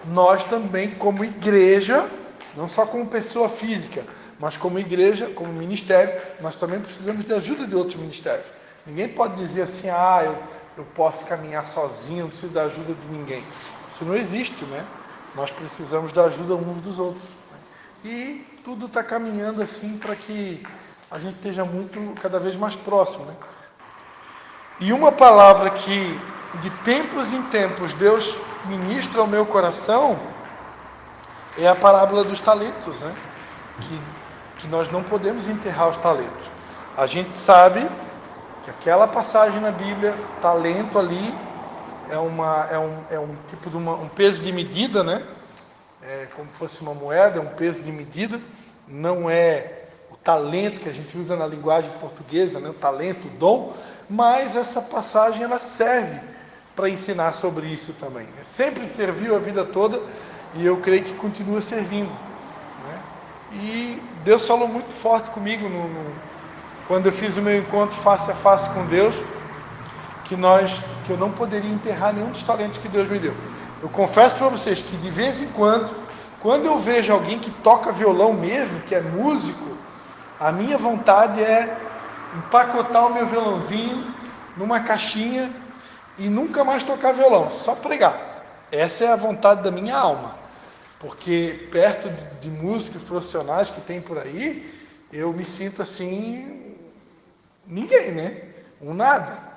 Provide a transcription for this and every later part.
nós também, como igreja, não só como pessoa física, mas como igreja, como ministério, nós também precisamos de ajuda de outros ministérios. Ninguém pode dizer assim, eu posso caminhar sozinho, não preciso da ajuda de ninguém. Isso não existe, né? Nós precisamos da ajuda uns dos outros. E tudo está caminhando assim para que a gente esteja cada vez mais próximo, né? E uma palavra que de tempos em tempos Deus ministra ao meu coração é a parábola dos talentos, né? Que nós não podemos enterrar os talentos. A gente sabe que aquela passagem na Bíblia, talento ali, é um tipo de um peso de medida, né? É como se fosse uma moeda, é um peso de medida, não é o talento que a gente usa na linguagem portuguesa, né? O talento, o dom, mas essa passagem ela serve para ensinar sobre isso também, né? Sempre serviu a vida toda e eu creio que continua servindo, né? E Deus falou muito forte comigo quando eu fiz o meu encontro face a face com Deus, que eu não poderia enterrar nenhum dos talentos que Deus me deu. Eu confesso para vocês que de vez em quando eu vejo alguém que toca violão mesmo, que é músico, a minha vontade é empacotar o meu violãozinho numa caixinha e nunca mais tocar violão, só pregar. Essa é a vontade da minha alma, porque perto de músicos profissionais que tem por aí, eu me sinto assim, ninguém, né? Um nada.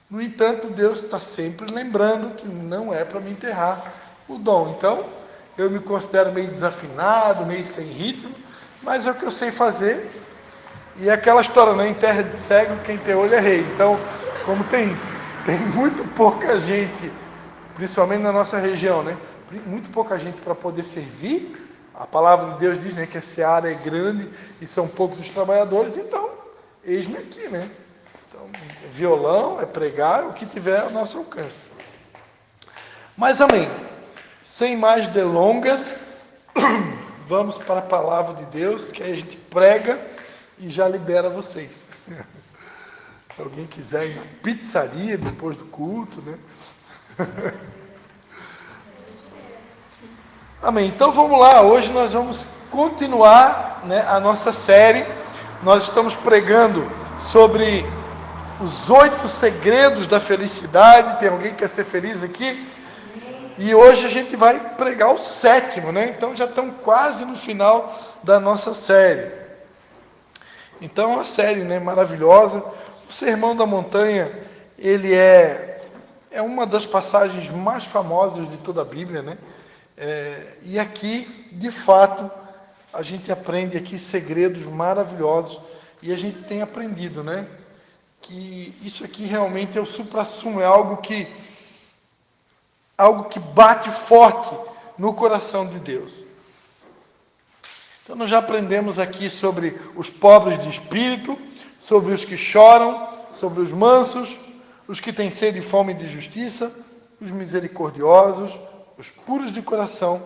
No entanto, Deus está sempre lembrando que não é para me enterrar o dom. Então, eu me considero meio desafinado, meio sem ritmo, mas é o que eu sei fazer. E é aquela história, né? Em terra de cego, quem tem olho é rei. Então, como tem muito pouca gente, principalmente na nossa região, né? Muito pouca gente para poder servir, a palavra de Deus diz, né, que a seara é grande e são poucos os trabalhadores, então, eis-me aqui, né? Então, violão, é pregar, o que tiver ao nosso alcance. Mas amém. Sem mais delongas, vamos para a palavra de Deus, que aí a gente prega e já libera vocês. Se alguém quiser ir na pizzaria depois do culto, né? Amém. Então vamos lá, hoje nós vamos continuar, né, a nossa série. Nós estamos pregando sobre os 8 segredos da felicidade. Tem alguém que quer ser feliz aqui? E hoje a gente vai pregar o 7º, né? Então já estamos quase no final da nossa série. Então é uma série, né, maravilhosa. O Sermão da Montanha, ele é uma das passagens mais famosas de toda a Bíblia, né? E aqui, de fato, a gente aprende aqui segredos maravilhosos. E a gente tem aprendido, né, que isso aqui realmente é o suprassumo, é algo que bate forte no coração de Deus. Então nós já aprendemos aqui sobre os pobres de espírito, sobre os que choram, sobre os mansos, os que têm sede e fome de justiça, os misericordiosos, os puros de coração.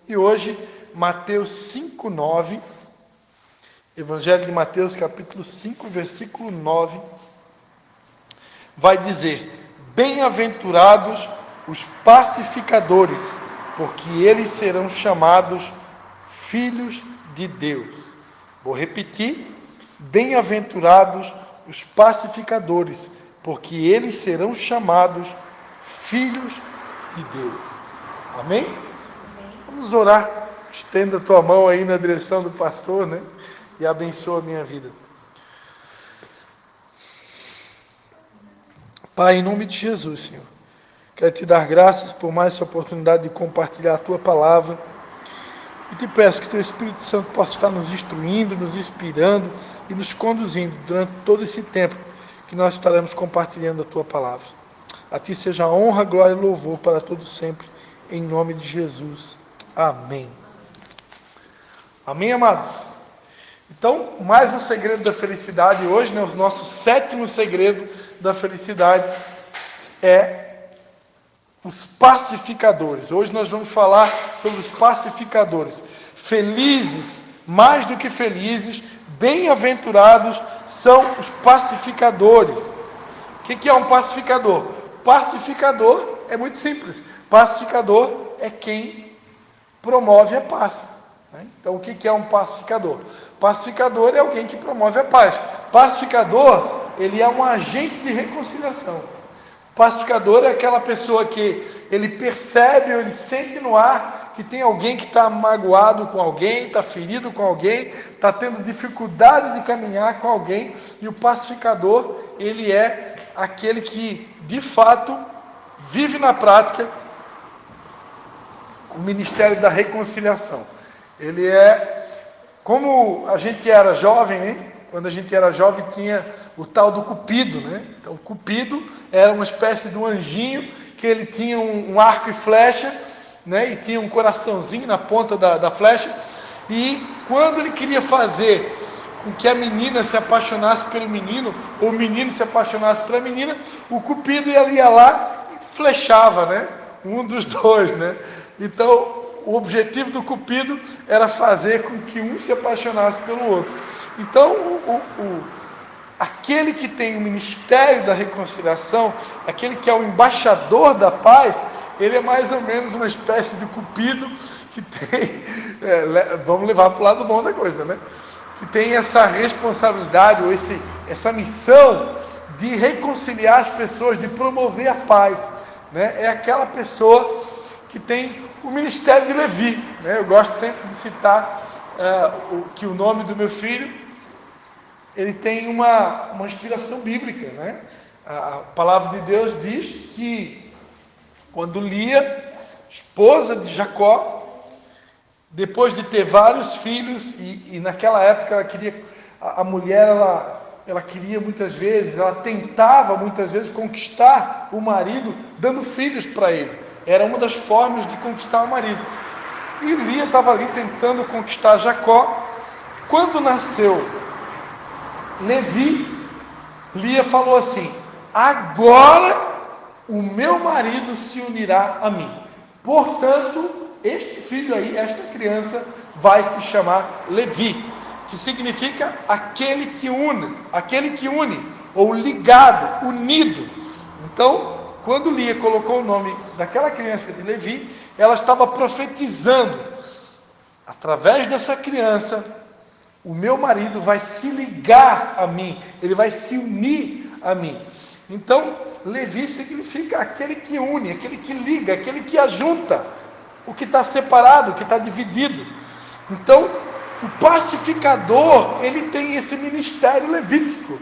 E hoje, Mateus 5:9, Evangelho de Mateus, capítulo 5, versículo 9, vai dizer: bem-aventurados os pacificadores, porque eles serão chamados filhos de Deus. Vou repetir: bem-aventurados os pacificadores, porque eles serão chamados filhos de Deus. Amém? Vamos orar. Estenda a tua mão aí na direção do pastor, né? E abençoa a minha vida. Pai, em nome de Jesus, Senhor, quero te dar graças por mais essa oportunidade de compartilhar a tua palavra. E te peço que teu Espírito Santo possa estar nos instruindo, nos inspirando e nos conduzindo durante todo esse tempo que nós estaremos compartilhando a tua palavra. A ti seja a honra, glória e louvor para todos sempre, em nome de Jesus. Amém. Amém, amados? Então, mais um segredo da felicidade hoje, né? O nosso 7º segredo da felicidade é os pacificadores. Hoje nós vamos falar sobre os pacificadores. Felizes, mais do que felizes, bem-aventurados são os pacificadores. O que é um pacificador? Pacificador é muito simples. Pacificador é quem promove a paz. Né? Então, o que é um pacificador? Pacificador é alguém que promove a paz. Pacificador, ele é um agente de reconciliação. Pacificador é aquela pessoa que ele percebe, ele sente no ar que tem alguém que está magoado com alguém, está ferido com alguém, está tendo dificuldade de caminhar com alguém, e o pacificador, ele é aquele que, de fato, vive na prática o ministério da reconciliação. Ele é, como a gente era jovem, né? Quando a gente era jovem tinha o tal do Cupido, né? Então o Cupido era uma espécie de um anjinho, que ele tinha um arco e flecha, né? E tinha um coraçãozinho na ponta da flecha, e quando ele queria fazer com que a menina se apaixonasse pelo menino, ou o menino se apaixonasse pela menina, o Cupido ia lá e flechava, né? Um dos dois, né? Então o objetivo do Cupido era fazer com que um se apaixonasse pelo outro. Então, aquele que tem o ministério da reconciliação, aquele que é o embaixador da paz, ele é mais ou menos uma espécie de Cupido que tem, vamos levar para o lado bom da coisa, né? Que tem essa responsabilidade, ou essa missão de reconciliar as pessoas, de promover a paz, né? É aquela pessoa que tem o ministério de Levi, né? Eu gosto sempre de citar que o nome do meu filho, ele tem uma inspiração bíblica, né? A palavra de Deus diz que quando Lia, esposa de Jacó, depois de ter vários filhos, e naquela época ela queria, a mulher ela queria muitas vezes, ela tentava muitas vezes conquistar o marido dando filhos para ele. Era uma das formas de conquistar o marido. E Lia estava ali tentando conquistar Jacó. Quando nasceu Levi, Lia falou assim: agora o meu marido se unirá a mim. Portanto, este filho aí, esta criança, vai se chamar Levi, que significa aquele que une, ou ligado, unido. Então, quando Lia colocou o nome daquela criança de Levi, ela estava profetizando: através dessa criança, o meu marido vai se ligar a mim, ele vai se unir a mim. Então, Levi significa aquele que une, aquele que liga, aquele que ajunta o que está separado, o que está dividido. Então, o pacificador, ele tem esse ministério levítico,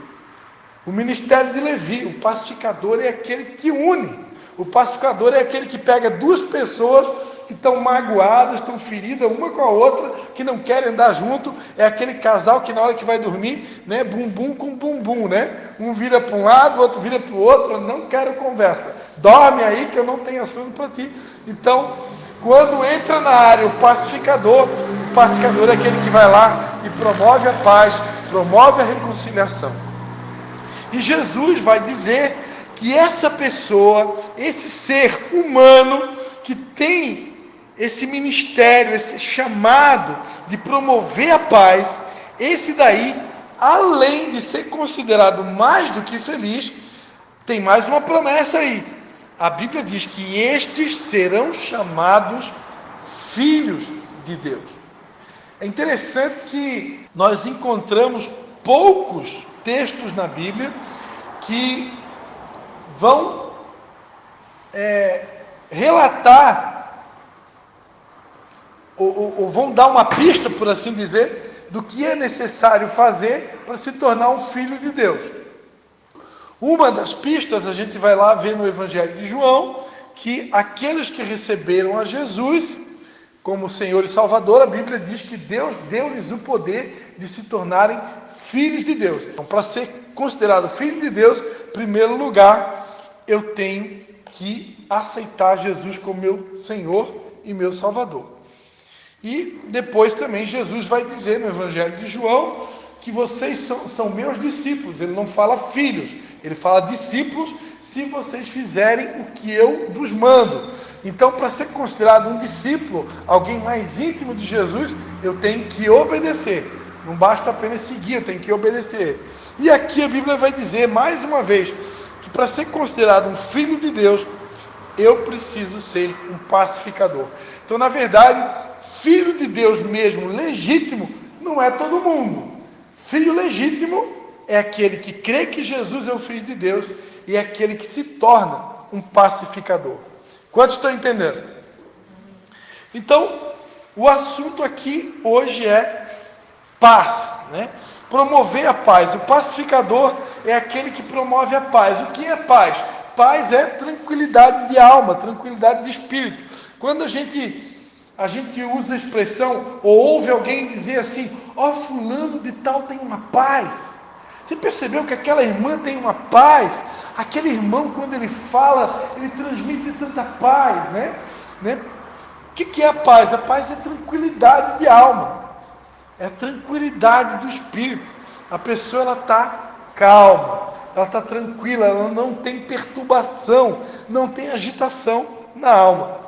o ministério de Levi. O pacificador é aquele que une. O pacificador é aquele que pega duas pessoas que estão magoadas, estão feridas uma com a outra, que não querem andar junto. É aquele casal que na hora que vai dormir, né, bumbum com bumbum, né? Um vira para um lado, o outro vira para o outro. Eu não quero conversa. Dorme aí que eu não tenho assunto para ti. Então, quando entra na área o pacificador é aquele que vai lá e promove a paz, promove a reconciliação. E Jesus vai dizer que essa pessoa, esse ser humano que tem esse ministério, esse chamado de promover a paz, esse daí, além de ser considerado mais do que feliz, tem mais uma promessa aí. A Bíblia diz que estes serão chamados filhos de Deus. É interessante que nós encontramos poucos textos na Bíblia que vão relatar ou vão dar uma pista, por assim dizer, do que é necessário fazer para se tornar um filho de Deus. Uma das pistas a gente vai lá ver no Evangelho de João, que aqueles que receberam a Jesus como Senhor e Salvador, a Bíblia diz que Deus deu-lhes o poder de se tornarem filhos de Deus. Então, para ser considerado filho de Deus, em primeiro lugar, eu tenho que aceitar Jesus como meu Senhor e meu Salvador. E depois também Jesus vai dizer no Evangelho de João que vocês são meus discípulos. Ele não fala filhos, ele fala discípulos, se vocês fizerem o que eu vos mando. Então, para ser considerado um discípulo, alguém mais íntimo de Jesus, eu tenho que obedecer. Não basta apenas seguir, eu tenho que obedecer. E aqui a Bíblia vai dizer, mais uma vez, que para ser considerado um filho de Deus, eu preciso ser um pacificador. Então, na verdade, filho de Deus mesmo, legítimo, não é todo mundo. Filho legítimo é aquele que crê que Jesus é o Filho de Deus e é aquele que se torna um pacificador. Quantos estão entendendo? Então, o assunto aqui hoje é paz, né? Promover a paz. O pacificador é aquele que promove a paz. O que é paz? Paz é tranquilidade de alma, tranquilidade de espírito. Quando a gente usa a expressão, ou ouve alguém dizer assim, ó, fulano de tal tem uma paz. Você percebeu que aquela irmã tem uma paz? Aquele irmão, quando ele fala, ele transmite tanta paz, né? O que é a paz? A paz é tranquilidade de alma, é tranquilidade do espírito. A pessoa, ela está calma, ela está tranquila, ela não tem perturbação, não tem agitação na alma.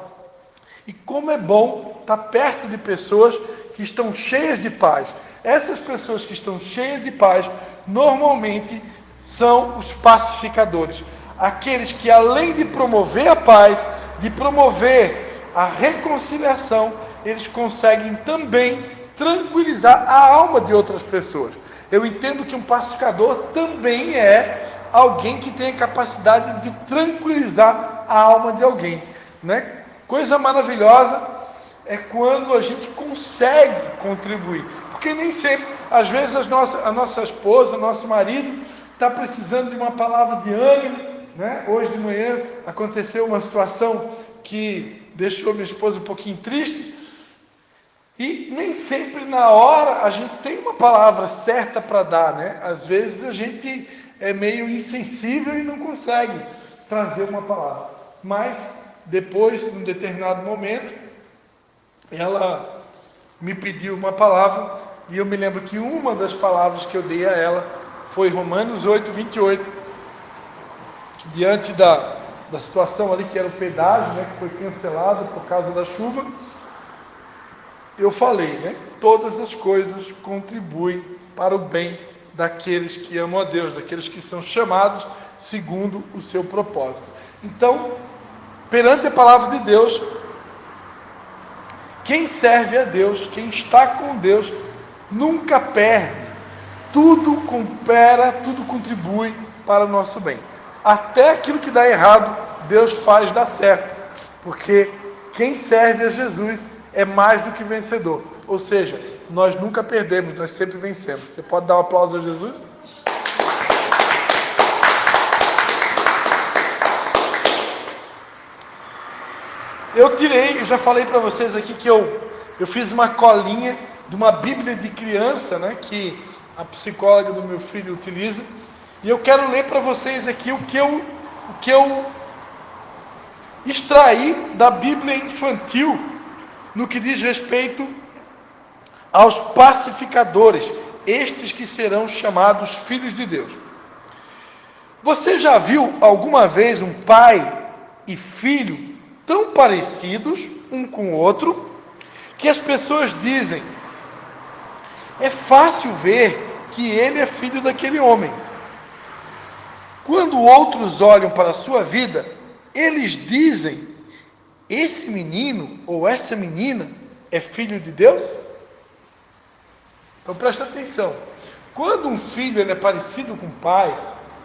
E como é bom estar perto de pessoas que estão cheias de paz. Essas pessoas que estão cheias de paz, normalmente são os pacificadores. Aqueles que, além de promover a paz, de promover a reconciliação, eles conseguem também tranquilizar a alma de outras pessoas. Eu entendo que um pacificador também é alguém que tem a capacidade de tranquilizar a alma de alguém, né? Coisa maravilhosa é quando a gente consegue contribuir, porque nem sempre, às vezes a nossa esposa, o nosso marido está precisando de uma palavra de ânimo, né? Hoje de manhã aconteceu uma situação que deixou minha esposa um pouquinho triste, e nem sempre na hora a gente tem uma palavra certa para dar, né? Às vezes a gente é meio insensível e não consegue trazer uma palavra, mas depois, num determinado momento, ela me pediu uma palavra, e eu me lembro que uma das palavras que eu dei a ela foi Romanos 8:28, que diante da situação ali, que era o pedágio, né, que foi cancelado por causa da chuva, eu falei, né, todas as coisas contribuem para o bem daqueles que amam a Deus, daqueles que são chamados segundo o seu propósito. Então, perante a palavra de Deus, quem serve a Deus, quem está com Deus, nunca perde. Tudo coopera, tudo contribui para o nosso bem. Até aquilo que dá errado, Deus faz dar certo. Porque quem serve a Jesus é mais do que vencedor. Ou seja, nós nunca perdemos, nós sempre vencemos. Você pode dar um aplauso a Jesus? Eu já falei para vocês aqui que eu fiz uma colinha de uma Bíblia de criança, né, que a psicóloga do meu filho utiliza, e eu quero ler para vocês aqui o que eu extraí da Bíblia infantil no que diz respeito aos pacificadores, estes que serão chamados filhos de Deus. Você já viu alguma vez um pai e filho tão parecidos um com o outro, que as pessoas dizem, é fácil ver que ele é filho daquele homem. Quando outros olham para a sua vida, eles dizem, esse menino ou essa menina é filho de Deus? Então presta atenção. Quando um filho ele é parecido com o pai,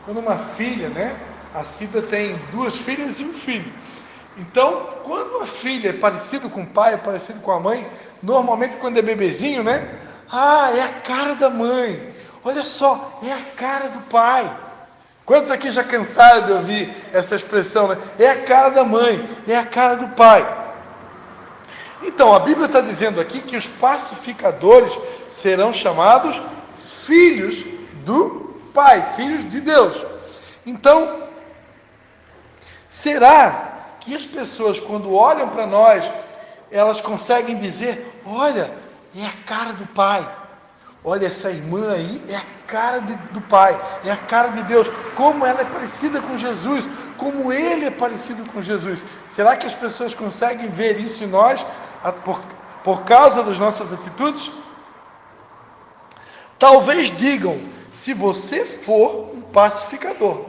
quando uma filha, né? A Cida tem 2 filhas e um filho. Então, quando uma filha é parecida com o pai, é parecido com a mãe, normalmente quando é bebezinho, né? Ah, é a cara da mãe. Olha só, é a cara do pai. Quantos aqui já cansaram de ouvir essa expressão, né? É a cara da mãe, é a cara do pai. Então, a Bíblia está dizendo aqui que os pacificadores serão chamados filhos do Pai, filhos de Deus. Então, será que as pessoas, quando olham para nós, elas conseguem dizer, olha, é a cara do Pai. Olha, essa irmã aí é a cara do Pai, é a cara de Deus. Como ela é parecida com Jesus, como ele é parecido com Jesus. Será que as pessoas conseguem ver isso em nós por causa das nossas atitudes? Talvez digam, se você for um pacificador.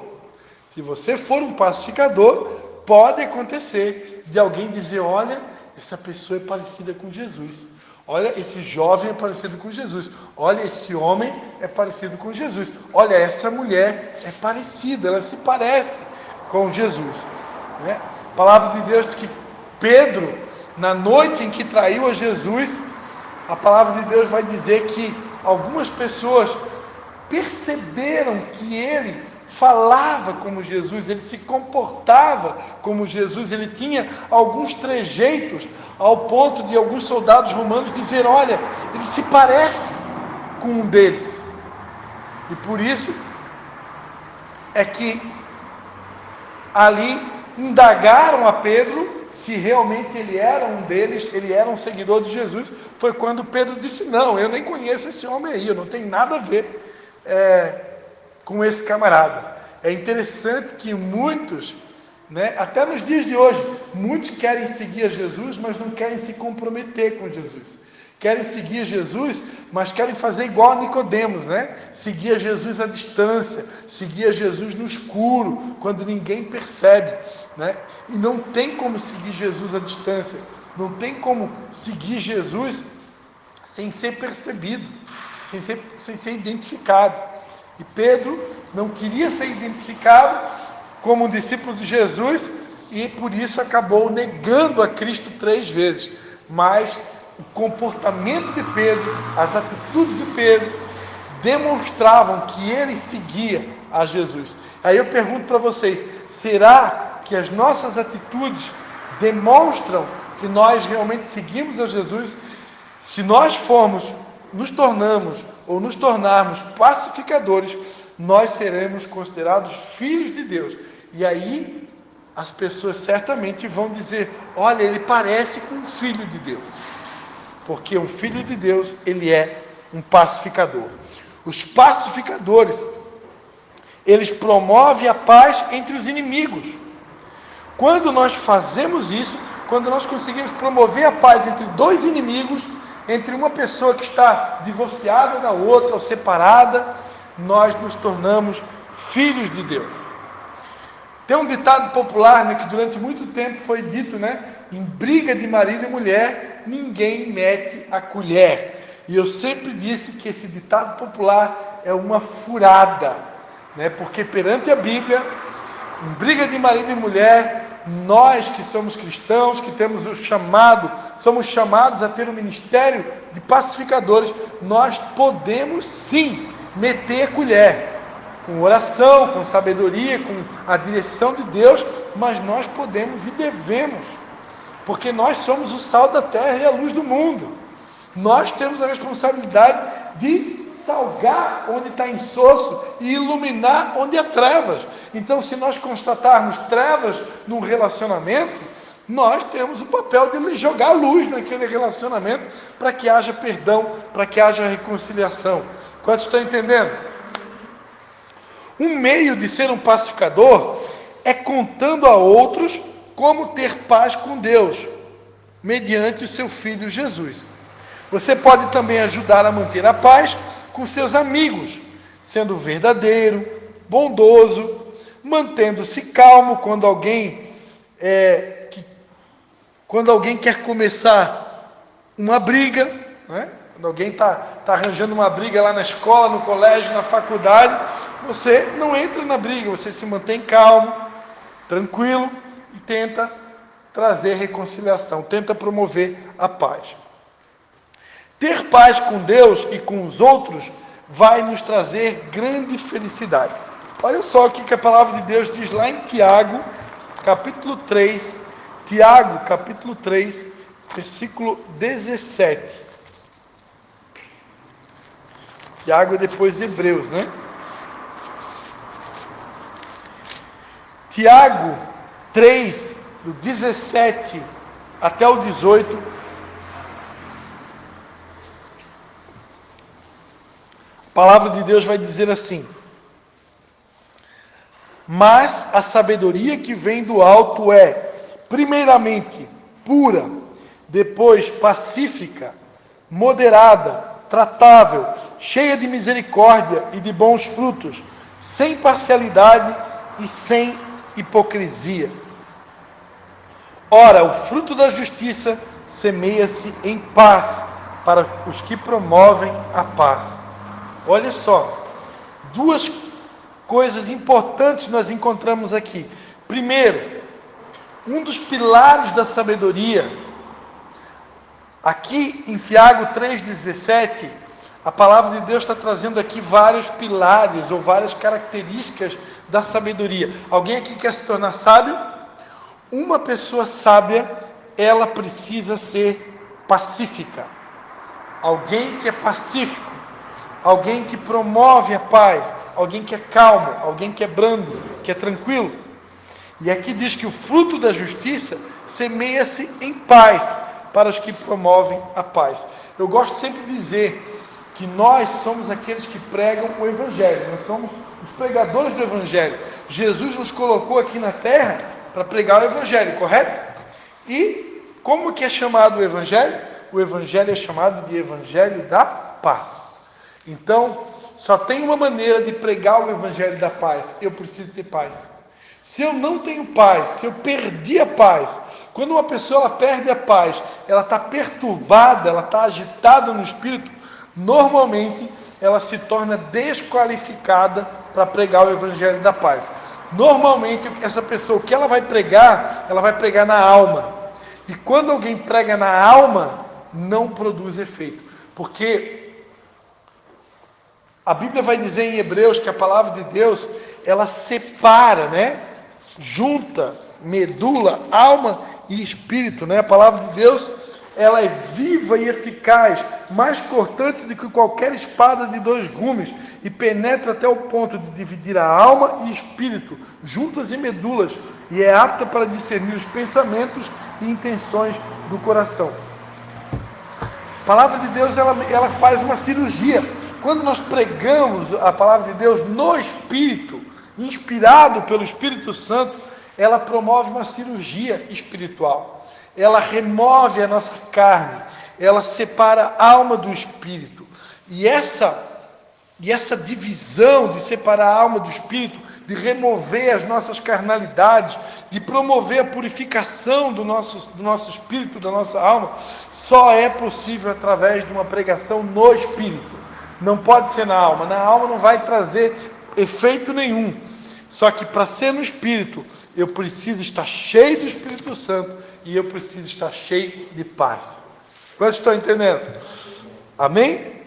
Se você for um pacificador, pode acontecer de alguém dizer, olha, essa pessoa é parecida com Jesus. Olha, esse jovem é parecido com Jesus. Olha, esse homem é parecido com Jesus. Olha, essa mulher é parecida, ela se parece com Jesus. Né? A palavra de Deus diz que Pedro, na noite em que traiu a Jesus, a palavra de Deus vai dizer que algumas pessoas perceberam que ele falava como Jesus, ele se comportava como Jesus, ele tinha alguns trejeitos, ao ponto de alguns soldados romanos dizer, olha, ele se parece com um deles. E por isso é que ali indagaram a Pedro se realmente ele era um deles, ele era um seguidor de Jesus. Foi quando Pedro disse, não, eu nem conheço esse homem aí, eu não tenho nada a ver com esse camarada. É interessante que muitos, né, até nos dias de hoje, muitos querem seguir a Jesus, mas não querem se comprometer com Jesus. Querem seguir a Jesus, mas querem fazer igual a Nicodemos, né? Seguir a Jesus à distância, seguir a Jesus no escuro, quando ninguém percebe, né? E não tem como seguir Jesus à distância, não tem como seguir Jesus sem ser percebido, sem ser identificado. E Pedro não queria ser identificado como um discípulo de Jesus e por isso acabou negando a Cristo 3 vezes. Mas o comportamento de Pedro, as atitudes de Pedro demonstravam que ele seguia a Jesus. Aí eu pergunto para vocês, será que as nossas atitudes demonstram que nós realmente seguimos a Jesus? Se nós nos tornarmos pacificadores, nós seremos considerados filhos de Deus. E aí as pessoas certamente vão dizer, olha, ele parece com um filho de Deus. Porque um filho de Deus, ele é um pacificador. Os pacificadores, eles promovem a paz entre os inimigos. Quando nós fazemos isso, quando nós conseguimos promover a paz entre dois inimigos, entre uma pessoa que está divorciada da outra ou separada, nós nos tornamos filhos de Deus. Tem um ditado popular, né, que durante muito tempo foi dito, né, em briga de marido e mulher, ninguém mete a colher. E eu sempre disse que esse ditado popular é uma furada, né, porque perante a Bíblia, em briga de marido e mulher, nós que somos cristãos, que temos o chamado, somos chamados a ter um ministério de pacificadores, nós podemos sim meter a colher, com oração, com sabedoria, com a direção de Deus, mas nós podemos e devemos, porque nós somos o sal da terra e a luz do mundo. Nós temos a responsabilidade de salgar onde está insosso e iluminar onde há trevas. Então, se nós constatarmos trevas num relacionamento, nós temos o papel de jogar luz naquele relacionamento para que haja perdão, para que haja reconciliação. Quantos estão entendendo? Um meio de ser um pacificador é contando a outros como ter paz com Deus, mediante o seu Filho Jesus. Você pode também ajudar a manter a paz com seus amigos, sendo verdadeiro, bondoso, mantendo-se calmo quando alguém quer começar uma briga, né? Quando alguém está arranjando uma briga lá na escola, no colégio, na faculdade, você não entra na briga, você se mantém calmo, tranquilo e tenta trazer reconciliação, tenta promover a paz. Ter paz com Deus e com os outros vai nos trazer grande felicidade. Olha só o que a palavra de Deus diz lá em Tiago, capítulo 3, Tiago, capítulo 3, versículo 17. Tiago é depois Hebreus, né? Tiago 3, do 17 até o 18, a palavra de Deus vai dizer assim: mas a sabedoria que vem do alto é, primeiramente, pura, depois pacífica, moderada, tratável, cheia de misericórdia e de bons frutos, sem parcialidade e sem hipocrisia. Ora, o fruto da justiça semeia-se em paz para os que promovem a paz. Olha só, duas coisas importantes nós encontramos aqui. Primeiro, um dos pilares da sabedoria, aqui em Tiago 3,17, a palavra de Deus está trazendo aqui vários pilares ou várias características da sabedoria. Alguém aqui quer se tornar sábio? Uma pessoa sábia, ela precisa ser pacífica. Alguém que é pacífico, alguém que promove a paz, alguém que é calmo, alguém que é brando, que é tranquilo. E aqui diz que o fruto da justiça semeia-se em paz para os que promovem a paz. Eu gosto sempre de dizer que nós somos aqueles que pregam o Evangelho, nós somos os pregadores do Evangelho. Jesus nos colocou aqui na terra para pregar o Evangelho, correto? E como que é chamado o Evangelho? O Evangelho é chamado de Evangelho da paz. Então, só tem uma maneira de pregar o Evangelho da paz: eu preciso ter paz. Se eu não tenho paz, se eu perdi a paz, quando uma pessoa ela perde a paz, ela está perturbada, ela está agitada no espírito, normalmente ela se torna desqualificada para pregar o Evangelho da paz. Normalmente essa pessoa, o que ela vai pregar na alma. E quando alguém prega na alma, não produz efeito. Porque a Bíblia vai dizer em Hebreus que a palavra de Deus, ela separa, né? Junta, medula, alma e espírito, né? A palavra de Deus, ela é viva e eficaz, mais cortante do que qualquer espada de 2 gumes, e penetra até o ponto de dividir a alma e espírito, juntas e medulas, e é apta para discernir os pensamentos e intenções do coração. A palavra de Deus, ela faz uma cirurgia. Quando nós pregamos a palavra de Deus no Espírito, inspirado pelo Espírito Santo, ela promove uma cirurgia espiritual. Ela remove a nossa carne, ela separa a alma do espírito. E essa divisão de separar a alma do espírito, de remover as nossas carnalidades, de promover a purificação do nosso espírito, da nossa alma, só é possível através de uma pregação no espírito. Não pode ser na alma. Na alma não vai trazer efeito nenhum. Só que para ser no espírito, eu preciso estar cheio do Espírito Santo e eu preciso estar cheio de paz. Vocês estão entendendo? Amém?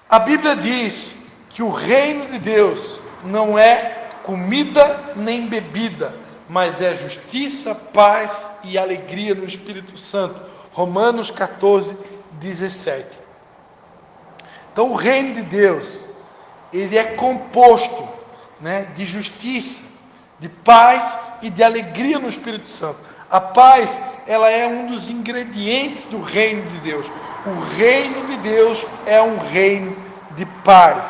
A Bíblia diz que o reino de Deus não é comida nem bebida, mas é justiça, paz e alegria no Espírito Santo. Romanos 14:17. Então o reino de Deus, ele é composto, né, de justiça, de paz e de alegria no Espírito Santo. A paz, ela é um dos ingredientes do reino de Deus. O reino de Deus é um reino de paz,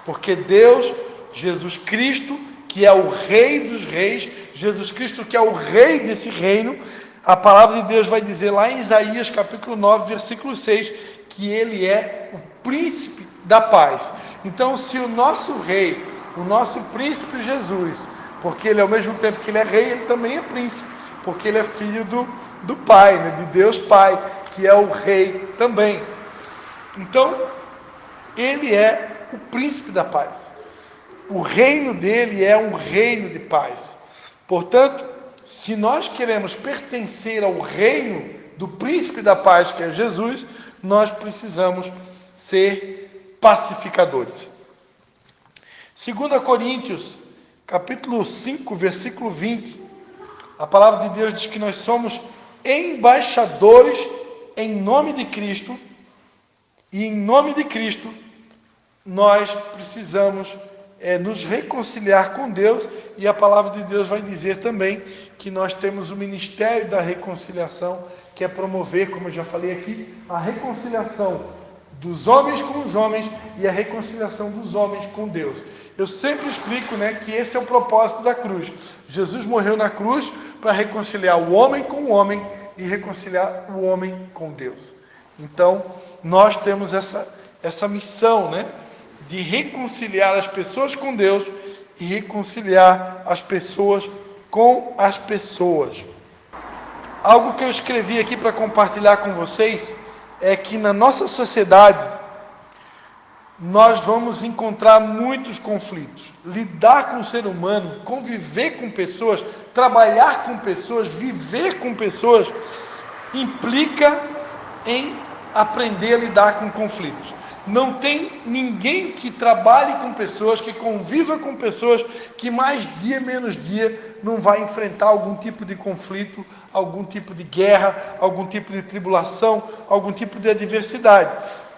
porque Deus, Jesus Cristo, que é o Rei dos Reis, Jesus Cristo que é o Rei desse reino, a palavra de Deus vai dizer lá em Isaías capítulo 9, versículo 6, que Ele é o príncipe da paz. Então, se o nosso Rei, o nosso príncipe Jesus, porque Ele ao mesmo tempo que Ele é Rei, Ele também é príncipe, porque Ele é filho do Pai, né? De Deus Pai, que é o Rei também. Então, Ele é o príncipe da paz. O reino dele é um reino de paz. Portanto, se nós queremos pertencer ao reino do príncipe da paz, que é Jesus, nós precisamos ser pacificadores. 2 Coríntios, capítulo 5, versículo 20, a palavra de Deus diz que nós somos embaixadores em nome de Cristo, e em nome de Cristo nós precisamos nos reconciliar com Deus, e a palavra de Deus vai dizer também que nós temos o ministério da reconciliação, que é promover, como eu já falei aqui, a reconciliação dos homens com os homens e a reconciliação dos homens com Deus. Eu sempre explico, né, que esse é o propósito da cruz. Jesus morreu na cruz para reconciliar o homem com o homem e reconciliar o homem com Deus. Então, nós temos essa missão, né, de reconciliar as pessoas com Deus e reconciliar as pessoas com as pessoas. Algo que eu escrevi aqui para compartilhar com vocês é que na nossa sociedade nós vamos encontrar muitos conflitos. Lidar com o ser humano, conviver com pessoas, trabalhar com pessoas, viver com pessoas, implica em aprender a lidar com conflitos. Não tem ninguém que trabalhe com pessoas, que conviva com pessoas, que mais dia menos dia não vai enfrentar algum tipo de conflito, algum tipo de guerra, algum tipo de tribulação, algum tipo de adversidade.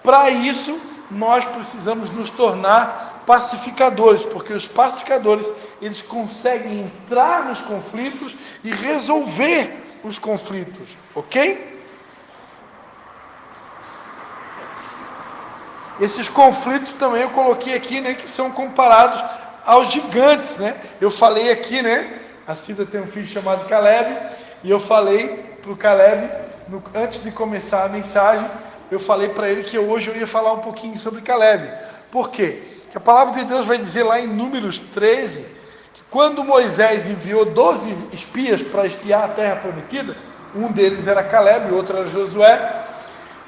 Para isso, nós precisamos nos tornar pacificadores, porque os pacificadores, eles conseguem entrar nos conflitos e resolver os conflitos, ok? Esses conflitos também eu coloquei aqui, né, que são comparados aos gigantes, né? Eu falei aqui, né, a Cida tem um filho chamado Caleb, e eu falei para o Caleb, antes de começar a mensagem, eu falei para ele que hoje eu ia falar um pouquinho sobre Caleb. Por quê? Porque a palavra de Deus vai dizer lá em Números 13, que quando Moisés enviou 12 espias para espiar a terra prometida, um deles era Caleb, o outro era Josué,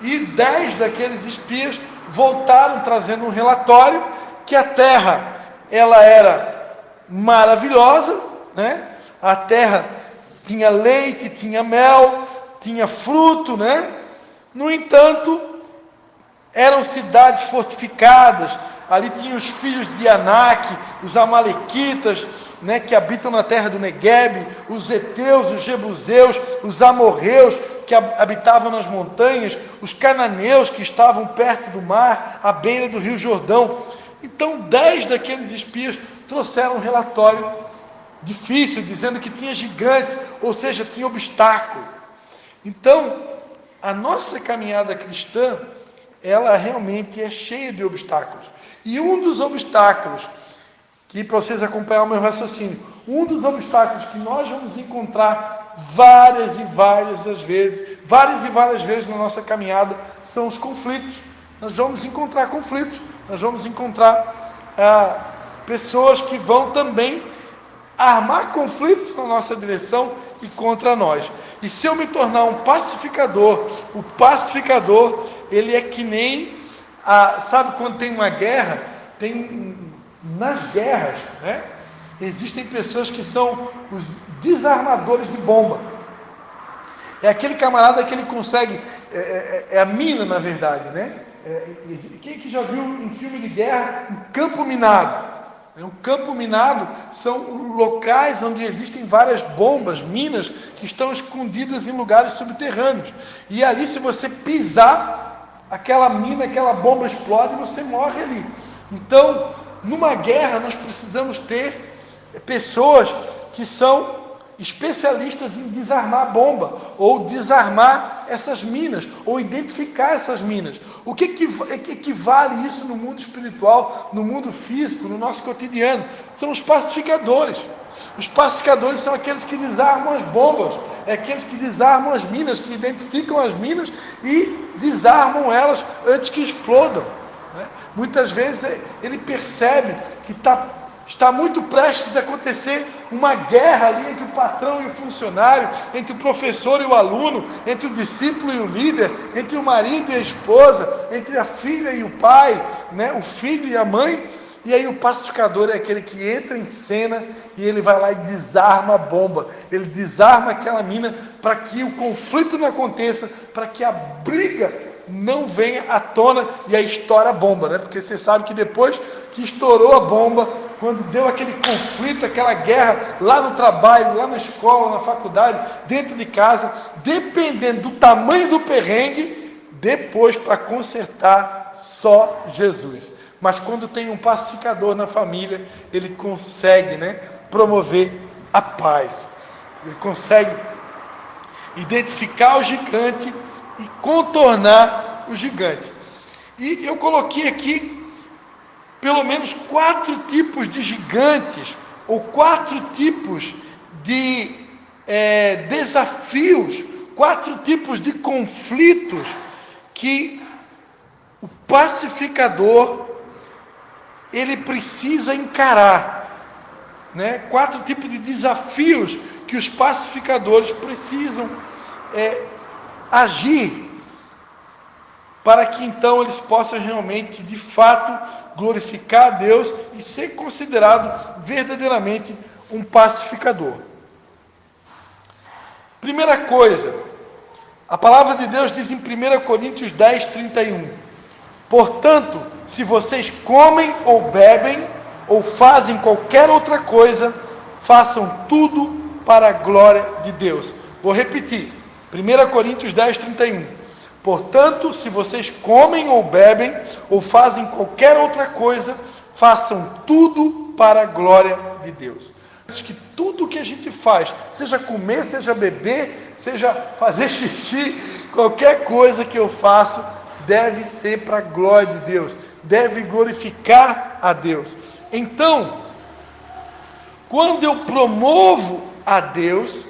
e 10 daqueles espias voltaram trazendo um relatório que a terra, ela era maravilhosa, né? A terra tinha leite, tinha mel, tinha fruto, né? No entanto, eram cidades fortificadas, ali tinha os filhos de Anak, os amalequitas, né, que habitam na terra do Neguebe, os heteus, os jebuseus, os amorreus, que habitavam nas montanhas, os cananeus que estavam perto do mar, à beira do rio Jordão. Então 10 daqueles espias trouxeram um relatório difícil, dizendo que tinha gigante, ou seja, tinha obstáculo. Então, a nossa caminhada cristã, ela realmente é cheia de obstáculos. E um dos obstáculos, que para vocês acompanhar o meu raciocínio, um dos obstáculos que nós vamos encontrar várias e várias vezes na nossa caminhada, são os conflitos. Nós vamos encontrar conflitos, nós vamos encontrar pessoas que vão também armar conflitos na nossa direção e contra nós. E se eu me tornar um pacificador, o pacificador, ele é que nem, sabe quando tem uma guerra, nas guerras, né? Existem pessoas que são os desarmadores de bomba. É aquele camarada que ele consegue, é a mina na verdade, né? Quem que já viu em filme de guerra um campo minado? Um campo minado são locais onde existem várias bombas, minas, que estão escondidas em lugares subterrâneos. E ali, se você pisar, aquela mina, aquela bomba explode e você morre ali. Então, numa guerra, nós precisamos ter pessoas que são especialistas em desarmar a bomba, ou desarmar essas minas, ou identificar essas minas. O que equivale isso no mundo espiritual, no mundo físico, no nosso cotidiano? São os pacificadores. Os pacificadores são aqueles que desarmam as bombas, é aqueles que desarmam as minas, que identificam as minas e desarmam elas antes que explodam, né? Muitas vezes ele percebe que está muito prestes a acontecer uma guerra ali entre o patrão e o funcionário, entre o professor e o aluno, entre o discípulo e o líder, entre o marido e a esposa, entre a filha e o pai, né? O filho e a mãe. E aí o pacificador é aquele que entra em cena e ele vai lá e desarma a bomba, ele desarma aquela mina para que o conflito não aconteça, para que a briga não venha à tona e aí estoura a bomba, né? Porque você sabe que depois que estourou a bomba, quando deu aquele conflito, aquela guerra lá no trabalho, lá na escola, na faculdade, dentro de casa, dependendo do tamanho do perrengue, depois para consertar só Jesus. Mas quando tem um pacificador na família, ele consegue, né, promover a paz. Ele consegue identificar o gigante e contornar o gigante. E eu coloquei aqui pelo menos 4 tipos de gigantes, ou 4 tipos de desafios, 4 tipos de conflitos que o pacificador ele precisa encarar. né? 4 tipos de desafios que os pacificadores precisam agir para que então eles possam realmente, de fato, glorificar a Deus e ser considerado verdadeiramente um pacificador. Primeira coisa, a palavra de Deus diz em 1 Coríntios 10, 31, portanto, se vocês comem ou bebem ou fazem qualquer outra coisa, façam tudo para a glória de Deus. Vou repetir, 1 Coríntios 10, 31. Portanto, se vocês comem ou bebem ou fazem qualquer outra coisa, façam tudo para a glória de Deus. Acho que tudo que a gente faz, seja comer, seja beber, seja fazer xixi, qualquer coisa que eu faço, deve ser para a glória de Deus, deve glorificar a Deus. Então, quando eu promovo a Deus,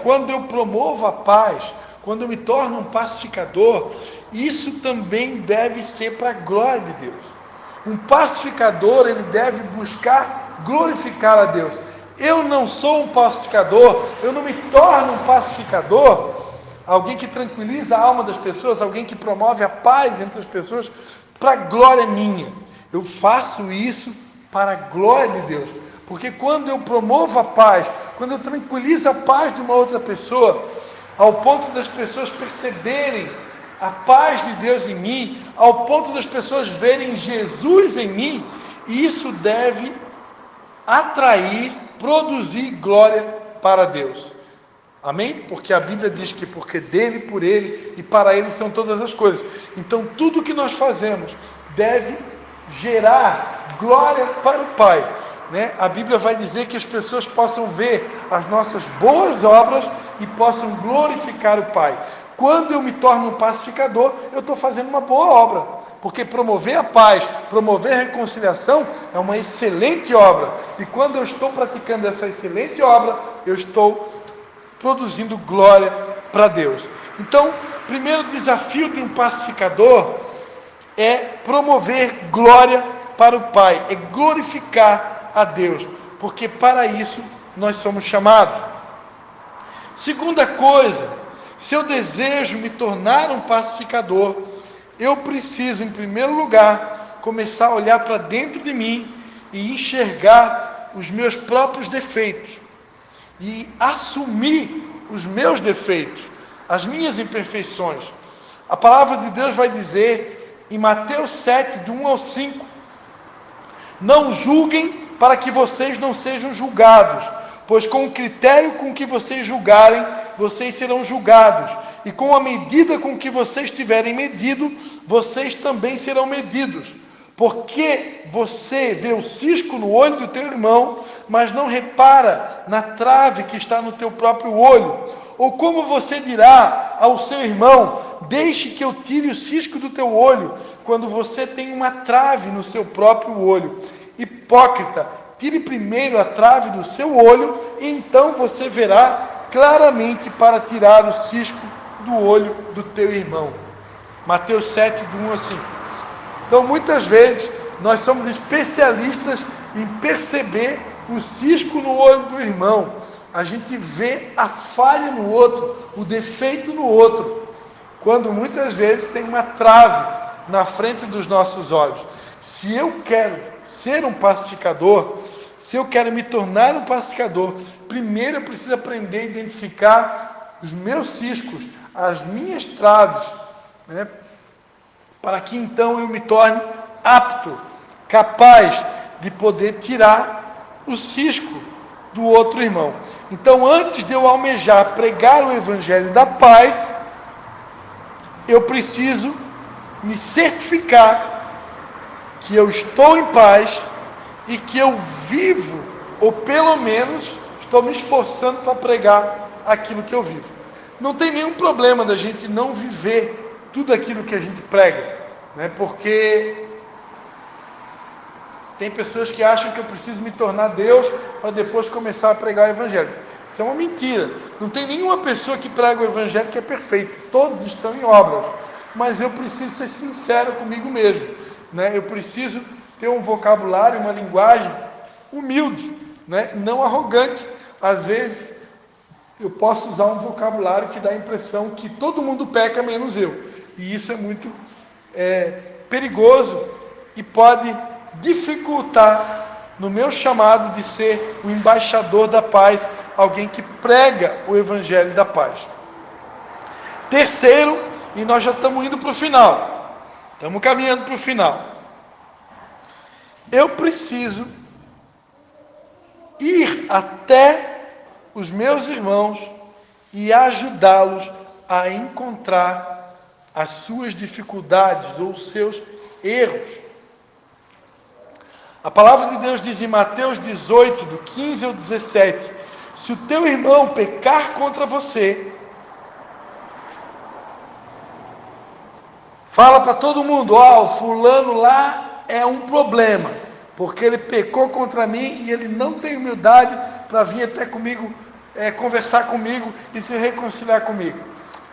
quando eu promovo a paz, quando eu me torno um pacificador, isso também deve ser para a glória de Deus. Um pacificador, ele deve buscar glorificar a Deus. Eu não sou um pacificador, eu não me torno um pacificador, alguém que tranquiliza a alma das pessoas, alguém que promove a paz entre as pessoas, para a glória minha. Eu faço isso para a glória de Deus. Porque quando eu promovo a paz, quando eu tranquilizo a paz de uma outra pessoa, ao ponto das pessoas perceberem a paz de Deus em mim, ao ponto das pessoas verem Jesus em mim, isso deve atrair, produzir glória para Deus. Amém? Porque a Bíblia diz que porque dele, por ele e para ele são todas as coisas. Então tudo que nós fazemos deve gerar glória para o Pai. A Bíblia vai dizer que as pessoas possam ver as nossas boas obras e possam glorificar o Pai. Quando eu me torno um pacificador, eu estou fazendo uma boa obra, porque promover a paz, promover a reconciliação é uma excelente obra, e quando eu estou praticando essa excelente obra, eu estou produzindo glória para Deus. Então, o primeiro desafio de um pacificador é promover glória para o Pai, é glorificar a Deus, porque para isso nós somos chamados. Segunda coisa, se eu desejo me tornar um pacificador, eu preciso, em primeiro lugar, começar a olhar para dentro de mim e enxergar os meus próprios defeitos e assumir os meus defeitos, as minhas imperfeições. A palavra de Deus vai dizer em Mateus 7, de 1 ao 5, não julguem para que vocês não sejam julgados, pois com o critério com que vocês julgarem, vocês serão julgados, e com a medida com que vocês tiverem medido, vocês também serão medidos. Porque você vê o cisco no olho do teu irmão, mas não repara na trave que está no teu próprio olho? Ou como você dirá ao seu irmão, deixe que eu tire o cisco do teu olho, quando você tem uma trave no seu próprio olho? Hipócrita, tire primeiro a trave do seu olho, e então você verá claramente para tirar o cisco do olho do teu irmão. Mateus 7, do 1 ao 5. Então, muitas vezes, nós somos especialistas em perceber o cisco no olho do irmão. A gente vê a falha no outro, o defeito no outro, quando muitas vezes tem uma trave na frente dos nossos olhos. Se eu quero ser um pacificador, se eu quero me tornar um pacificador, primeiro eu preciso aprender a identificar os meus ciscos, as minhas traves, para que então eu me torne apto, capaz de poder tirar o cisco do outro irmão. Então, antes de eu almejar pregar o evangelho da paz, eu preciso me certificar que eu estou em paz e que eu vivo, ou pelo menos estou me esforçando para pregar aquilo que eu vivo. Não tem nenhum problema da gente não viver tudo aquilo que a gente prega, porque tem pessoas que acham que eu preciso me tornar Deus para depois começar a pregar o evangelho. Isso é uma mentira. Não tem nenhuma pessoa que prega o evangelho que é perfeita. Todos estão em obras. Mas eu preciso ser sincero comigo mesmo. Eu preciso ter um vocabulário, uma linguagem humilde. né? Não arrogante. Às vezes eu posso usar um vocabulário que dá a impressão que todo mundo peca menos eu. E isso é muito perigoso e pode dificultar no meu chamado de ser o embaixador da paz, alguém que prega o evangelho da paz. Terceiro, e nós já estamos indo para o final, estamos caminhando para o final. Eu preciso ir até os meus irmãos e ajudá-los a encontrar as suas dificuldades ou os seus erros. A palavra de Deus diz em Mateus 18, do 15 ao 17, se o teu irmão pecar contra você, fala para todo mundo, o fulano lá é um problema, porque ele pecou contra mim e ele não tem humildade para vir até comigo, conversar comigo e se reconciliar comigo.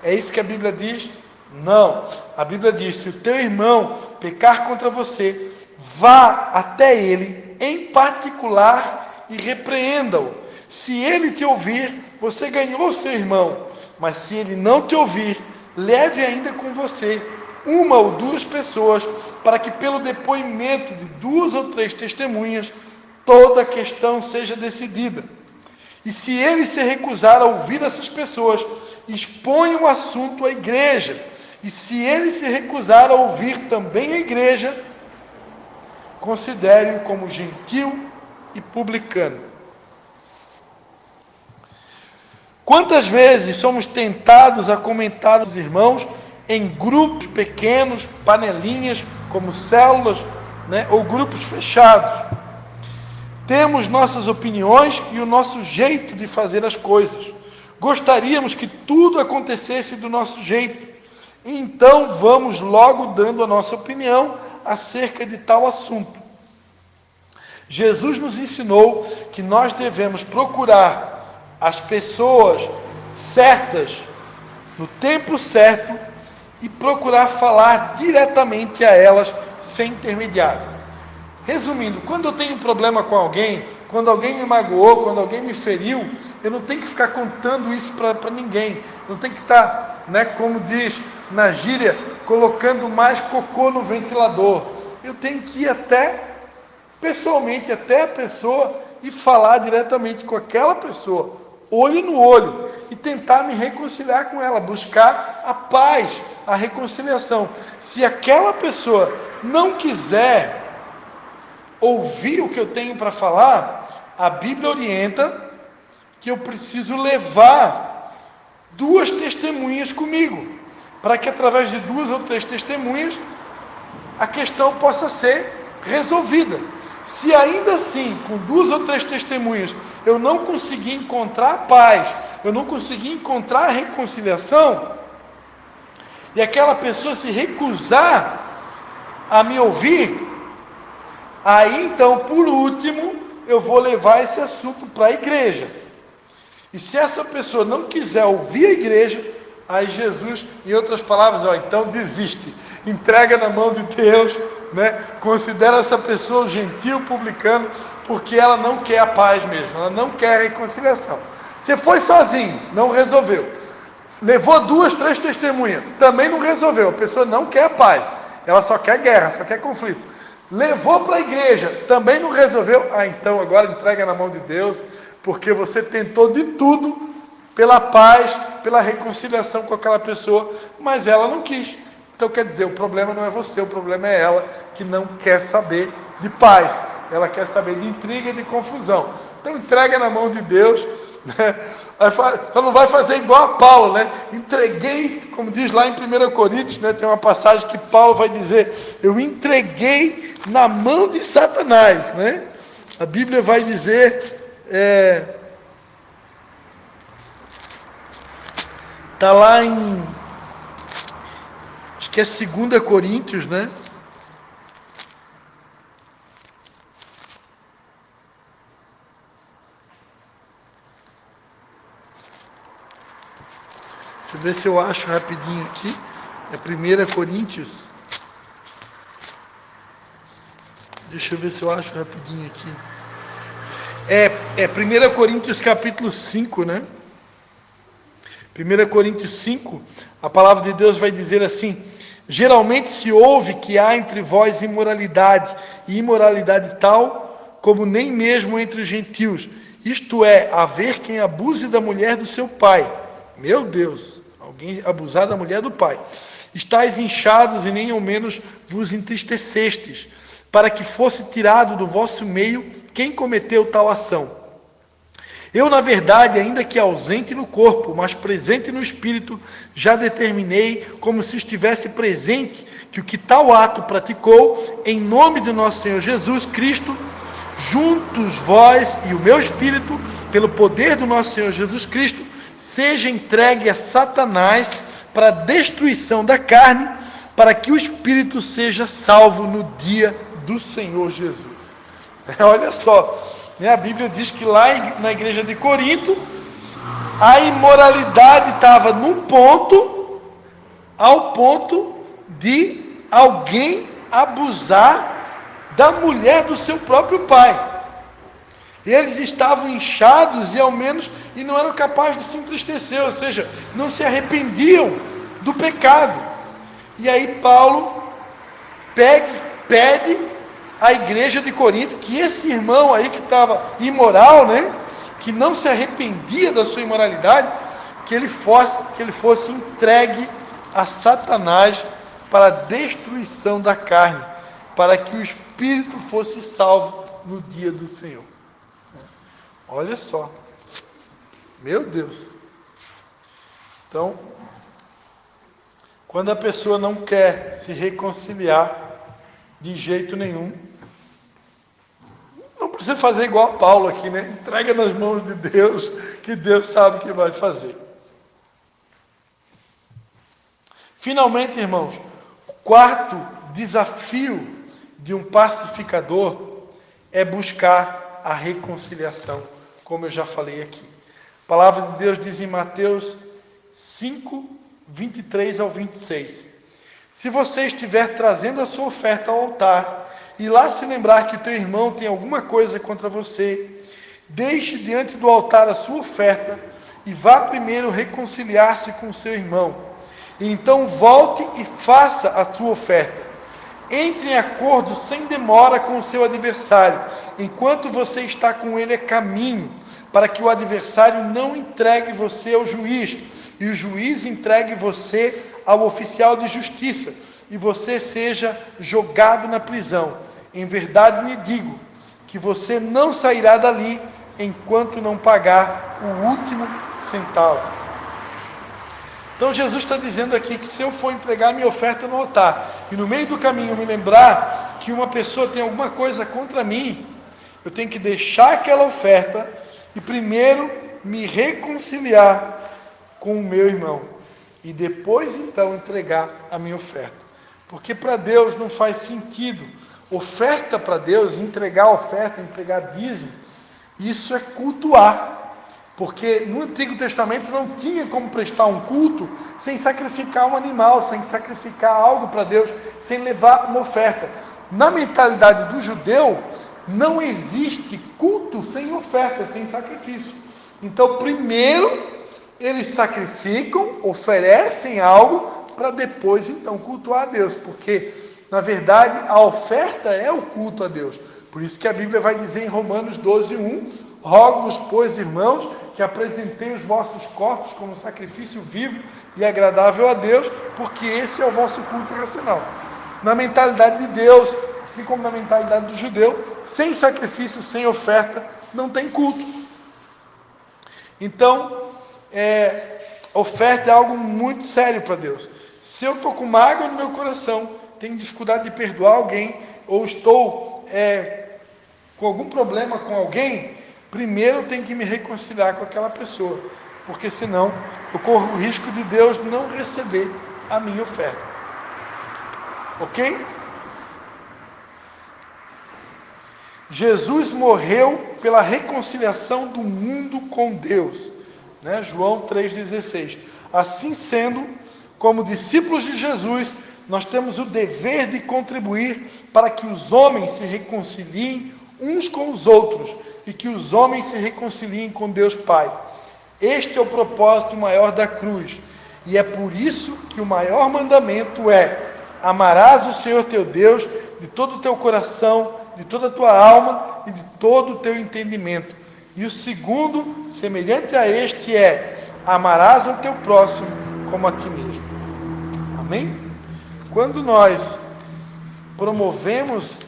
É isso que a Bíblia diz? Não. A Bíblia diz, se o teu irmão pecar contra você, vá até ele em particular e repreenda-o. Se ele te ouvir, você ganhou seu irmão, mas se ele não te ouvir, leve ainda com você uma ou duas pessoas, para que pelo depoimento de 2 ou 3 testemunhas, toda a questão seja decidida. E se ele se recusar a ouvir essas pessoas, exponha o assunto à igreja. E se ele se recusar a ouvir também a igreja, considere-o como gentil e publicano. Quantas vezes somos tentados a comentar os irmãos em grupos pequenos, panelinhas, como células, né, ou grupos fechados. Temos nossas opiniões e o nosso jeito de fazer as coisas. Gostaríamos que tudo acontecesse do nosso jeito. Então vamos logo dando a nossa opinião acerca de tal assunto. Jesus nos ensinou que nós devemos procurar as pessoas certas, no tempo certo, e procurar falar diretamente a elas, sem intermediário. Resumindo, quando eu tenho um problema com alguém, quando alguém me magoou, quando alguém me feriu, eu não tenho que ficar contando isso para ninguém. Não tenho que estar, como diz na gíria, colocando mais cocô no ventilador. Eu tenho que ir pessoalmente, até a pessoa, e falar diretamente com aquela pessoa, olho no olho, e tentar me reconciliar com ela, buscar a paz, a reconciliação. Se aquela pessoa não quiser ouvir o que eu tenho para falar, a Bíblia orienta que eu preciso levar 2 testemunhas comigo, para que através de 2 ou 3 testemunhas a questão possa ser resolvida. Se ainda assim, com 2 ou 3 testemunhas, eu não conseguir encontrar a paz, eu não conseguir encontrar a reconciliação, e aquela pessoa se recusar a me ouvir, aí então, por último, eu vou levar esse assunto para a igreja. E se essa pessoa não quiser ouvir a igreja, aí Jesus, em outras palavras, então desiste, entrega na mão de Deus, considera essa pessoa gentil, publicano, porque ela não quer a paz mesmo, ela não quer a reconciliação. Você foi sozinho, não resolveu. Levou 2, 3 testemunhas, também não resolveu. A pessoa não quer a paz, ela só quer guerra, só quer conflito. Levou para a igreja, também não resolveu. Então agora entrega na mão de Deus, porque você tentou de tudo pela paz, pela reconciliação com aquela pessoa, mas ela não quis. Então quer dizer, o problema não é você, o problema é ela, que não quer saber de paz, ela quer saber de intriga e de confusão. Então entrega na mão de Deus, só não vai fazer igual a Paulo, entreguei, como diz lá em 1 Coríntios, tem uma passagem que Paulo vai dizer, eu entreguei na mão de Satanás, a Bíblia vai dizer, está lá em, acho que é 2 Coríntios, Deixa eu ver se eu acho rapidinho aqui. É 1 Coríntios. Deixa eu ver se eu acho rapidinho aqui. É 1 Coríntios capítulo 5, né? 1 Coríntios 5, a palavra de Deus vai dizer assim: geralmente se ouve que há entre vós imoralidade, e imoralidade tal como nem mesmo entre os gentios, isto é, haver quem abuse da mulher do seu pai. Meu Deus, alguém abusar da mulher do pai. Estais inchados e nem ao menos vos entristecestes, para que fosse tirado do vosso meio quem cometeu tal ação. Eu, na verdade, ainda que ausente no corpo, mas presente no espírito, já determinei, como se estivesse presente, que o que tal ato praticou, em nome de nosso Senhor Jesus Cristo, juntos vós e o meu espírito, pelo poder do nosso Senhor Jesus Cristo, seja entregue a Satanás para a destruição da carne, para que o espírito seja salvo no dia do Senhor Jesus. Olha só. A Bíblia diz que lá na igreja de Corinto, a imoralidade estava num ponto, ao ponto de alguém abusar da mulher do seu próprio pai. Eles estavam inchados e não eram capazes de se entristecer, ou seja, não se arrependiam do pecado. E aí Paulo pede a igreja de Corinto, que esse irmão aí que estava imoral, né, que não se arrependia da sua imoralidade, que ele fosse entregue a Satanás para a destruição da carne, para que o espírito fosse salvo no dia do Senhor. Olha só, meu Deus. Então, quando a pessoa não quer se reconciliar de jeito nenhum, não precisa fazer igual a Paulo aqui, né? Entrega nas mãos de Deus, que Deus sabe o que vai fazer. Finalmente, irmãos, o quarto desafio de um pacificador é buscar a reconciliação, como eu já falei aqui. A palavra de Deus diz em Mateus 5, 23 ao 26. Se você estiver trazendo a sua oferta ao altar, e lá se lembrar que o teu irmão tem alguma coisa contra você, deixe diante do altar a sua oferta, e vá primeiro reconciliar-se com o seu irmão. E então volte e faça a sua oferta. Entre em acordo sem demora com o seu adversário, enquanto você está com ele a caminho, para que o adversário não entregue você ao juiz, e o juiz entregue você ao oficial de justiça, e você seja jogado na prisão. Em verdade lhe digo, que você não sairá dali, enquanto não pagar o último centavo. Então Jesus está dizendo aqui que se eu for entregar minha oferta no altar, e no meio do caminho me lembrar que uma pessoa tem alguma coisa contra mim, eu tenho que deixar aquela oferta, e primeiro me reconciliar com o meu irmão, e depois então entregar a minha oferta. Porque para Deus não faz sentido, oferta para Deus, entregar oferta, entregar dízimo, isso é cultuar. Porque no Antigo Testamento não tinha como prestar um culto sem sacrificar um animal, sem sacrificar algo para Deus, sem levar uma oferta. Na mentalidade do judeu, não existe culto sem oferta, sem sacrifício. Então, primeiro, eles sacrificam, oferecem algo, para depois, então, cultuar a Deus. Porque, na verdade, a oferta é o culto a Deus. Por isso que a Bíblia vai dizer em Romanos 12:1, rogo-vos, pois, irmãos, que apresentei os vossos corpos como sacrifício vivo e agradável a Deus, porque esse é o vosso culto racional. Na mentalidade de Deus, assim como na mentalidade do judeu, sem sacrifício, sem oferta, não tem culto. Então, oferta é algo muito sério para Deus. Se eu estou com mágoa no meu coração, tenho dificuldade de perdoar alguém, ou estou com algum problema com alguém, primeiro eu tenho que me reconciliar com aquela pessoa, porque senão eu corro o risco de Deus não receber a minha oferta. Ok? Jesus morreu pela reconciliação do mundo com Deus, né? João 3,16. Assim sendo, como discípulos de Jesus, nós temos o dever de contribuir para que os homens se reconciliem uns com os outros e que os homens se reconciliem com Deus Pai. Este é o propósito maior da cruz, e é por isso que o maior mandamento é: amarás o Senhor teu Deus de todo o teu coração, de toda a tua alma e de todo o teu entendimento. E o segundo, semelhante a este, é: amarás o teu próximo como a ti mesmo. Amém? Quando nós promovemos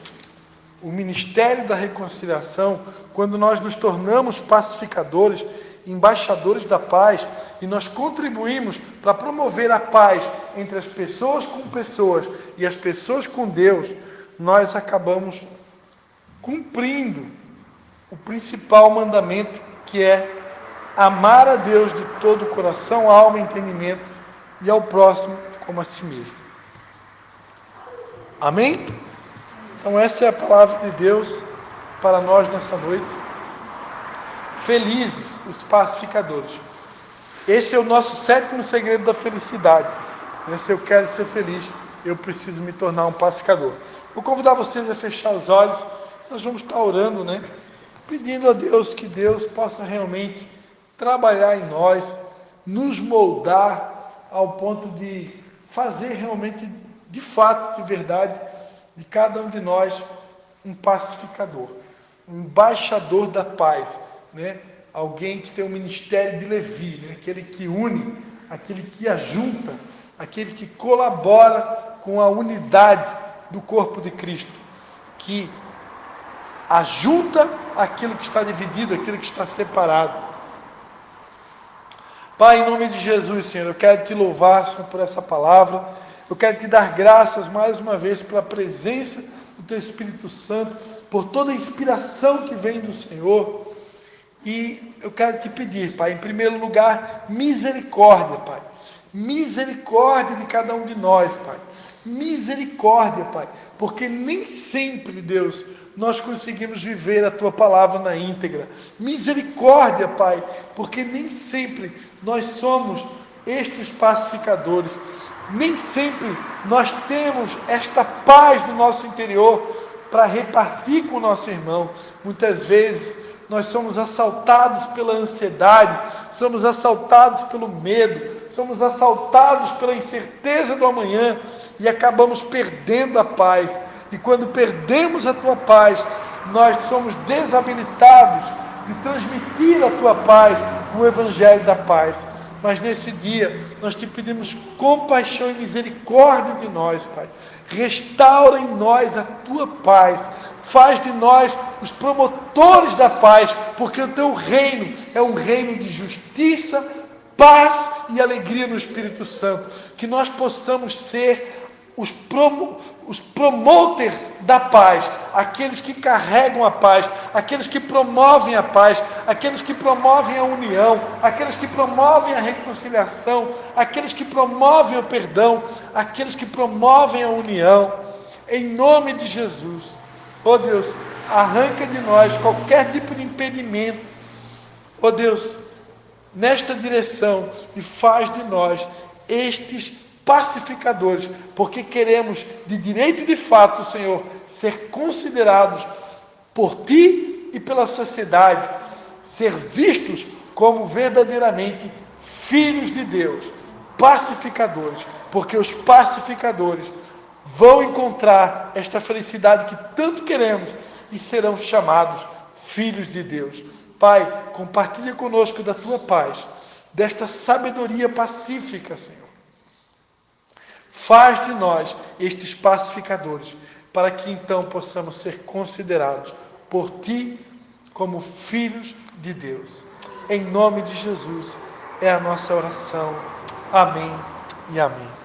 o ministério da reconciliação, quando nós nos tornamos pacificadores, embaixadores da paz, e nós contribuímos para promover a paz entre as pessoas com pessoas e as pessoas com Deus, nós acabamos cumprindo o principal mandamento, que é amar a Deus de todo o coração, alma e entendimento, e ao próximo como a si mesmo. Amém? Então essa é a palavra de Deus para nós nessa noite. Felizes os pacificadores. Esse é o nosso 7º segredo da felicidade. Se eu quero ser feliz, eu preciso me tornar um pacificador. Vou convidar vocês a fechar os olhos. Nós vamos estar orando, pedindo a Deus que Deus possa realmente trabalhar em nós, nos moldar ao ponto de fazer realmente, de fato, de verdade, de cada um de nós um pacificador, um embaixador da paz, Alguém que tem um ministério de Levi, Aquele que une, aquele que ajunta, aquele que colabora com a unidade do corpo de Cristo, que ajunta aquilo que está dividido, aquilo que está separado. Pai, em nome de Jesus, Senhor, eu quero te louvar, Senhor, por essa palavra. Eu quero te dar graças mais uma vez pela presença do teu Espírito Santo, por toda a inspiração que vem do Senhor. E eu quero te pedir, Pai, em primeiro lugar, misericórdia, Pai. Misericórdia de cada um de nós, Pai. Misericórdia, Pai, porque nem sempre, Deus, nós conseguimos viver a Tua palavra na íntegra. Misericórdia, Pai, porque nem sempre nós somos estes pacificadores. Nem sempre nós temos esta paz no nosso interior para repartir com o nosso irmão. Muitas vezes nós somos assaltados pela ansiedade, somos assaltados pelo medo, somos assaltados pela incerteza do amanhã e acabamos perdendo a paz. E quando perdemos a Tua paz, nós somos desabilitados de transmitir a Tua paz, o Evangelho da paz. Mas nesse dia, nós te pedimos compaixão e misericórdia de nós, Pai. Restaura em nós a Tua paz. Faz de nós os promotores da paz, porque o Teu reino é um reino de justiça, paz e alegria no Espírito Santo. Que nós possamos ser os promoters da paz, aqueles que carregam a paz, aqueles que promovem a paz, aqueles que promovem a união, aqueles que promovem a reconciliação, aqueles que promovem o perdão, aqueles que promovem a união, em nome de Jesus. Oh Deus, arranca de nós qualquer tipo de impedimento, oh Deus, nesta direção, e faz de nós estes pacificadores, porque queremos de direito e de fato, Senhor, ser considerados por Ti e pela sociedade, ser vistos como verdadeiramente filhos de Deus, pacificadores, porque os pacificadores vão encontrar esta felicidade que tanto queremos e serão chamados filhos de Deus. Pai, compartilha conosco da Tua paz, desta sabedoria pacífica, Senhor. Faz de nós estes pacificadores, para que então possamos ser considerados por Ti como filhos de Deus. Em nome de Jesus é a nossa oração. Amém e amém.